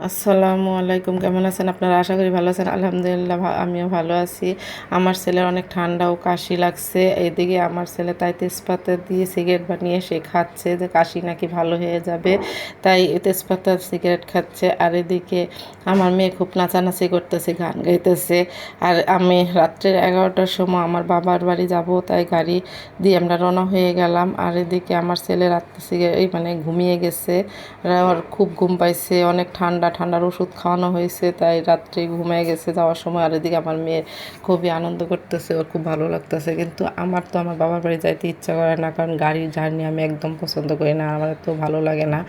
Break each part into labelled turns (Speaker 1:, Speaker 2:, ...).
Speaker 1: আসসালামু আলাইকুম, কেমন আছেন আপনারা? আশা করি ভালো আছেন। আলহামদুলিল্লাহ আমিও ভালো আছি। আমার ছেলের অনেক ঠান্ডা ও কাশি লাগছে। এইদিকে আমার ছেলে তাই তেজপাতা দিয়ে সিগারেট বানিয়ে সে খাচ্ছে, যে কাশি নাকি ভালো হয়ে যাবে, তাই তেজপাতা সিগারেট খাচ্ছে। আর এদিকে আমার মেয়ে খুব নাচানাচি করতেছে, গান গাইতেছে। আর আমি রাত্রের 11টার সময় আমার বাবার বাড়ি যাব, তাই গাড়ি দিয়ে আমরা রওনা হয়ে গেলাম। আর এদিকে আমার ছেলে রাত্রে মানে ঘুমিয়ে গেছে। ওর খুব ঘুম পাইছে, অনেক ঠান্ডার ওষুধ খাওয়ানো হয়েছে, তাই রাত্রে ঘুমিয়ে গেছে যাওয়ার সময়। আর এদিকে আমার মেয়ে খুবই আনন্দ করতেছে, ওর খুব ভালো লাগতেছে। কিন্তু আমার তো আমার বাবার বাড়ি যাইতে ইচ্ছা করে না, কারণ গাড়ির জার্নি আমি একদম পছন্দ করি না, আমার তো ভালো লাগে না।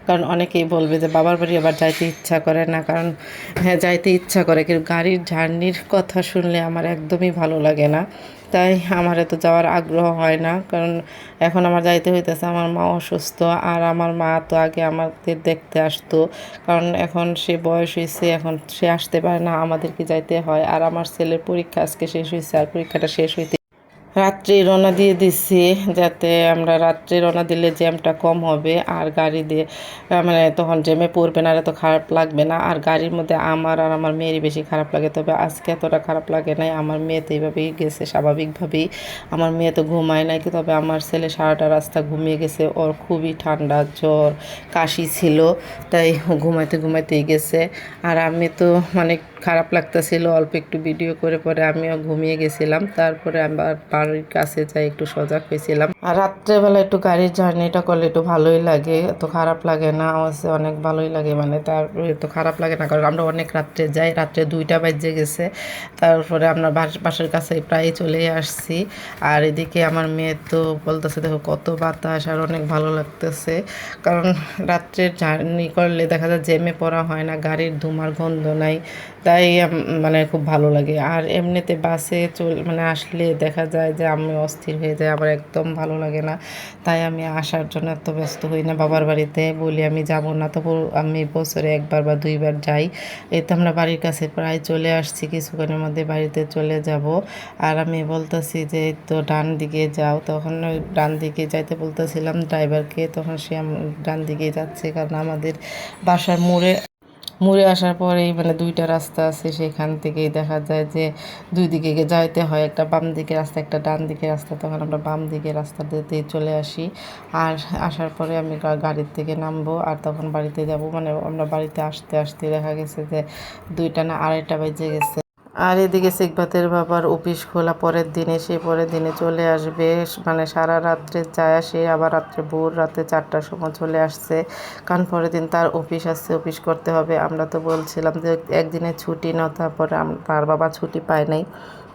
Speaker 1: কারণ অনেকেই বলবে যে বাবার বাড়ি আবার যাইতে ইচ্ছা করে না, কারণ হ্যাঁ যাইতে ইচ্ছা করে, কিন্তু গাড়ির জার্নির কথা শুনলে আমার একদমই ভালো লাগে না। তাই আমার এত যাওয়ার আগ্রহ হয় না, কারণ এখন আমার যাইতে হইতেছে, আমার মা অসুস্থ। আর আমার মা তো আগে আমাদের দেখতে আসতো, কারণ এখন সে বয়স হয়েছে, এখন সে আসতে পারে না, আমাদেরকে যাইতে হয়। আর আমার ছেলের পরীক্ষা আজকে শেষ হয়েছে, আর পরীক্ষাটা শেষ হইতে রাত্রে রওনা দিয়ে দিচ্ছি, যাতে আমরা রাত্রে রওনা দিলে জ্যামটা কম হবে, আর গাড়ি দিয়ে মানে তখন জ্যামে পড়বে না, আর এত খারাপ লাগবে না। আর গাড়ির মধ্যে আমার আর আমার মেয়েরই বেশি খারাপ লাগে, তবে আজকে এতটা খারাপ লাগে নাই। আমার মেয়ে তো এইভাবেই গেছে স্বাভাবিকভাবেই, আমার মেয়ে তো ঘুমায় নাই কি, তবে আমার ছেলে সারাটা রাস্তা ঘুমিয়ে গেছে, ওর খুবই ঠান্ডা জ্বর কাশি ছিল, তাই ঘুমাইতেই গেছে। আর আমি তো মানে খারাপ লাগতেছিল, অল্প একটু ভিডিও করে পরে আমিও ঘুমিয়ে গেছিলাম। তারপরে আবার বাড়ির কাছে যাই একটু সজাগ হয়েছিলাম। আর রাত্রেবেলা একটু গাড়ির জার্নিটা করলে একটু ভালোই লাগে, এত খারাপ লাগে না, অবশ্যই অনেক ভালোই লাগে, মানে তারপরে তো খারাপ লাগে না, কারণ আমরা অনেক রাত্রে যাই, রাত্রে 2টা বাজে গেছে। তারপরে আমরা বাসার কাছে প্রায় চলে আসছি। আর এদিকে আমার মেয়ে তো বলতেছে দেখো কত বাতাস, আর অনেক ভালো লাগতেছে, কারণ রাত্রের জার্নি করলে দেখা যায় জ্যামে পড়া হয় না, গাড়ির ধোঁয়ার গন্ধ নাই, তাই মানে খুব ভালো লাগে। আর এমনিতে বাসে মানে আসলে দেখা যায় যে আমি অস্থির হয়ে যাই, আমার একদম ভালো লাগে না, তাই আমি আসার জন্য এত ব্যস্ত হই না। বাবার বাড়িতে বলি আমি যাব না, তবু আমি বছরে 1বার বা 2বার যাই। এই তো আমরা বাড়ির কাছে প্রায় চলে আসছি, কিছুক্ষণের মধ্যে বাড়িতে চলে যাব। আর আমি বলতেছি যে এই তো ডান দিকে যাও, তখন ওই ডান দিকে যাইতে বলতেছিলাম ড্রাইভারকে, তখন সে ডান দিকে যাচ্ছে, কারণ আমাদের বাসার মোড়ে আসার পরেই মানে 2টা রাস্তা আছে, সেখান থেকেই দেখা যায় যে 2 দিকে যাইতে হয়, একটা বাম দিকে রাস্তা একটা ডান দিকে রাস্তা, তখন আমরা বাম দিকে রাস্তা দিতেই চলে আসি। আর আসার পরে আমি গাড়ির থেকে নামবো, আর তখন বাড়িতে যাব, মানে আমরা বাড়িতে আসতে আসতে দেখা গেছে যে 2টা না 2:30 বেজে গেছে। আর এদিকে সিকবাতের বাবার অফিস খোলা পরের দিনে, সে পরের দিনে চলে আসবে, মানে সারা রাত্রে যায়, সে আবার ভোর রাতে 4টার সময় চলে আসছে, কারণ পরের দিন তার অফিস আছে, অফিস করতে হবে। আমরা তো বলছিলাম যে একদিনের ছুটি না, তারপরে তার বাবা ছুটি পায় নাই,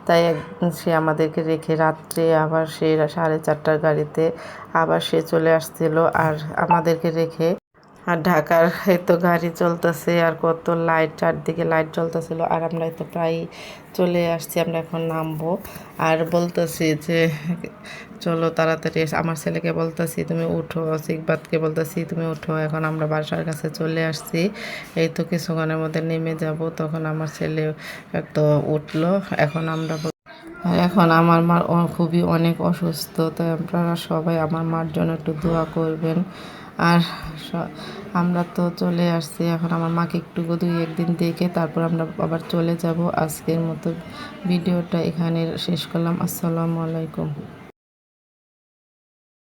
Speaker 1: তাই একদিন সে আমাদেরকে রেখে রাত্রে আবার সে 4:30টার গাড়িতে আবার সে চলে আসছিল আর আমাদেরকে রেখে। আর ঢাকার এই তো গাড়ি চলতেছে, আর কত লাইট, চারদিকে লাইট জ্বলতেছিল। আর আমরা তো প্রায় চলে আসছি, আমরা এখন নামবো। আর বলতেছি যে চলো তাড়াতাড়ি, আমার ছেলেকে বলতেছি তুমি উঠো, সিকবাতকে বলতেছি তুমি উঠো, এখন আমরা বাসার কাছে চলে আসছি। এই তো কিছুক্ষণের মধ্যে নেমে যাব, তখন আমার ছেলে তো উঠলো। এখন আমরা এখন আমার মা খুবই অনেক অসুস্থ, তাই আপনারা সবাই আমার মার জন্য একটু দোয়া করবেন। আর আমরা তো চলে আসছি, এখন আমার মাকে একটু 2-1 দিন দেখে তারপর আমরা আবার চলে যাব। আজকের মতো ভিডিওটা এখানে শেষ করলাম। আসসালামু আলাইকুম।